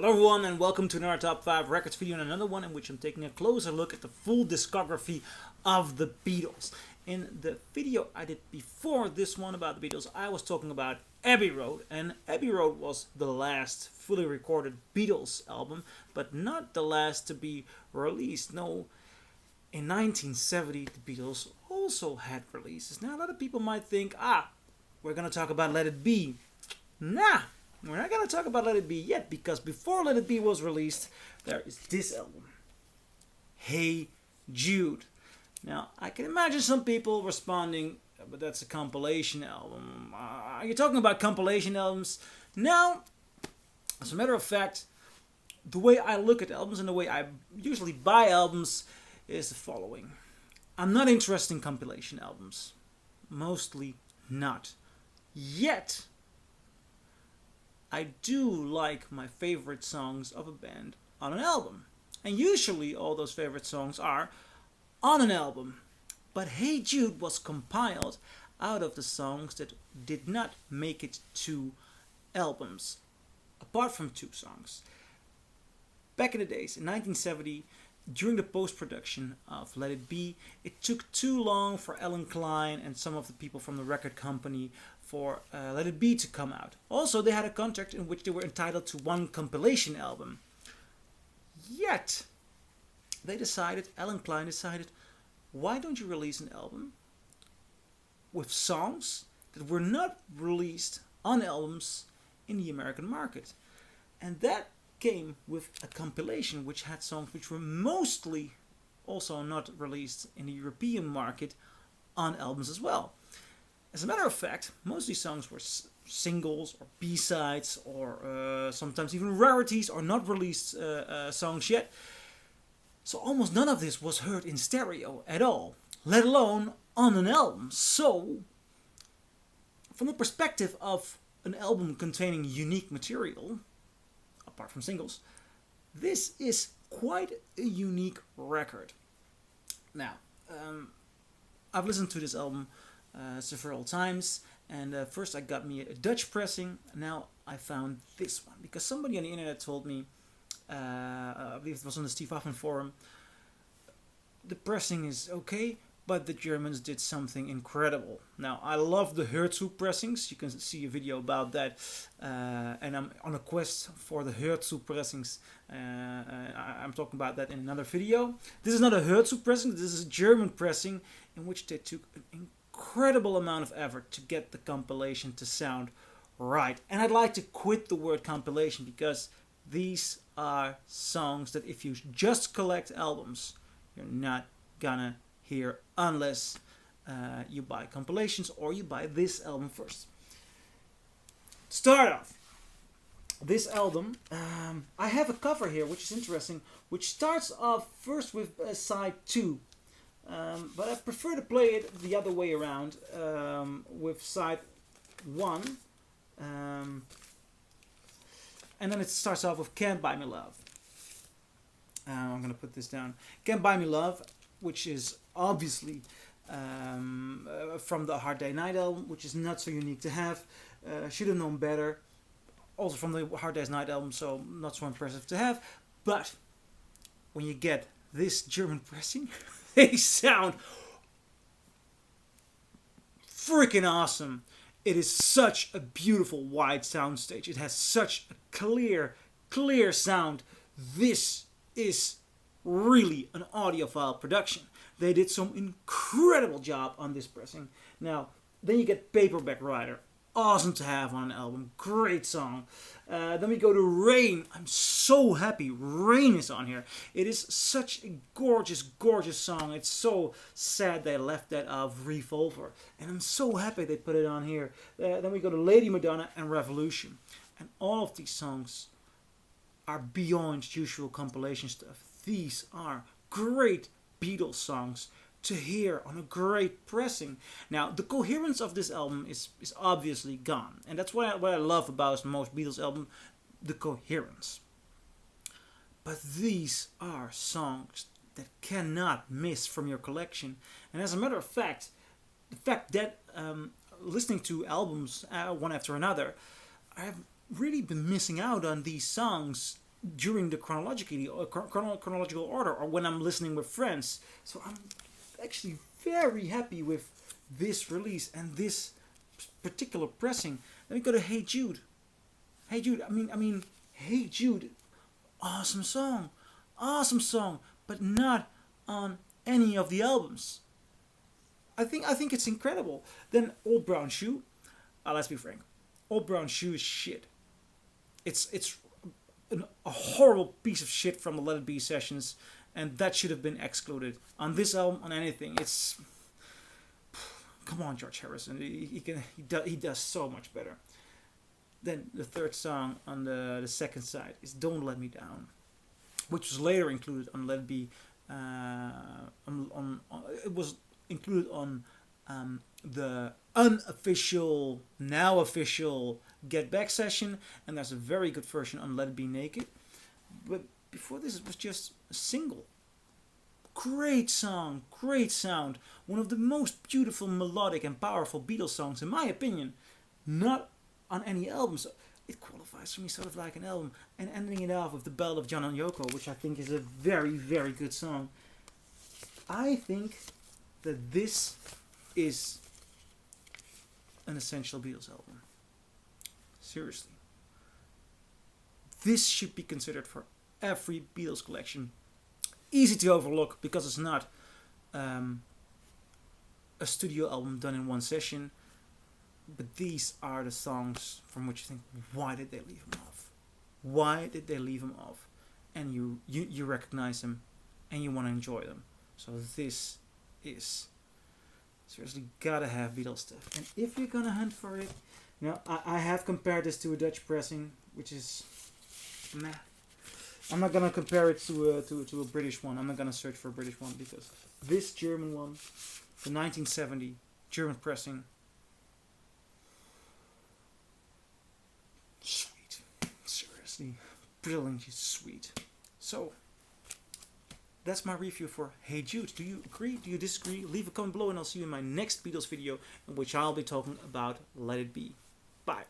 Hello everyone and welcome to another Top 5 Records video and another one in which I'm taking a closer look at the full discography of the Beatles. In the video I did before this one about the Beatles, I was talking about Abbey Road, and Abbey Road was the last fully recorded Beatles album, but not the last to be released. No, in 1970 the Beatles also had releases. Now a lot of people might think, we're gonna talk about Let It Be. Nah, we're not going to talk about Let It Be yet, because before Let It Be was released, there is this album, Hey Jude. Now, I can imagine some people responding, but that's a compilation album. Are you talking about compilation albums? Now, as a matter of fact, the way I look at albums and the way I usually buy albums is the following. I'm not interested in compilation albums. Mostly not. Yet, I do like my favorite songs of a band on an album. And usually all those favorite songs are on an album. But Hey Jude was compiled out of the songs that did not make it to albums, apart from two songs. Back in the days, in 1970, during the post-production of Let It Be, it took too long for Alan Klein and some of the people from the record company for Let It Be to come out. Also, they had a contract in which they were entitled to one compilation album. Yet, Alan Klein decided, why don't you release an album with songs that were not released on albums in the American market? And that came with a compilation which had songs which were mostly also not released in the European market on albums as well. As a matter of fact, most of these songs were singles or B-sides or sometimes even rarities or not released songs yet. So almost none of this was heard in stereo at all, let alone on an album. So, from the perspective of an album containing unique material, apart from singles, this is quite a unique record. Now, I've listened to this album several times, and first I got me a Dutch pressing. Now I found this one because somebody on the internet told me, I believe it was on the Steve Hoffman forum, the pressing is okay, but the Germans did something incredible. Now, I love the Herzog pressings. You can see a video about that, and I'm on a quest for the Herzog pressings. I'm talking about that in another video. This is not a Herzog pressing, this is a German pressing in which they took an incredible amount of effort to get the compilation to sound right. And I'd like to quit the word compilation, because these are songs that if you just collect albums, you're not gonna hear unless you buy compilations or you buy this album first. Start off this album. I have a cover here which is interesting, which starts off first with side 2. But I prefer to play it the other way around, with side 1. And then it starts off with Can't Buy Me Love. I'm going to put this down. Can't Buy Me Love, which is obviously from the Hard Day Night album, which is not so unique to have. Should have known better. Also from the Hard Day's Night album, so not so impressive to have. But when you get this German pressing, they sound freaking awesome. It is such a beautiful wide soundstage. It has such a clear sound. This is really an audiophile production. They did some incredible job on this pressing. Now, then you get Paperback Writer. Awesome to have on an album. Great song. Then we go to Rain. I'm so happy Rain is on here. It is such a gorgeous song. It's so sad they left that off Revolver. And I'm so happy they put it on here. Then we go to Lady Madonna and Revolution. And all of these songs are beyond usual compilation stuff. These are great Beatles songs to hear on a great pressing. Now, the coherence of this album is obviously gone. And that's what I love about most Beatles albums, the coherence. But these are songs that cannot miss from your collection. And as a matter of fact, the fact that listening to albums one after another, I've really been missing out on these songs during the chronological order, or when I'm listening with friends. So I'm actually very happy with this release and this particular pressing. Let me go to Hey Jude. Hey Jude. Hey Jude. Awesome song, but not on any of the albums. I think it's incredible. Then Old Brown Shoe. Let's be frank. Old Brown Shoe is shit. It's a horrible piece of shit from the Let It Be sessions, and that should have been excluded on this album, on anything. It's come on, George Harrison. He does so much better. Then the third song on the second side is "Don't Let Me Down," which was later included on Let It Be. It was included on the unofficial, now official Get Back session, and there's a very good version on Let It Be Naked. But before this, it was just a single. Great song, great sound. One of the most beautiful, melodic, and powerful Beatles songs, in my opinion. Not on any album, so it qualifies for me sort of like an album. And ending it off with The Ballad of John and Yoko, which I think is a very, very good song. I think that this is an essential Beatles album. Seriously. This should be considered for every Beatles collection. Easy to overlook because it's not a studio album done in one session. But these are the songs from which you think, why did they leave them off? Why did they leave them off? And you recognize them and you want to enjoy them. So this is seriously gotta have Beatles stuff. And if you're gonna hunt for it, I have compared this to a Dutch pressing, which is meh. I'm not gonna compare it to a British one. I'm not gonna search for a British one because this German one, the 1970 German pressing, sweet, seriously, brilliantly sweet. So that's my review for Hey Jude. Do you agree? Do you disagree? Leave a comment below and I'll see you in my next Beatles video in which I'll be talking about Let It Be. Bye.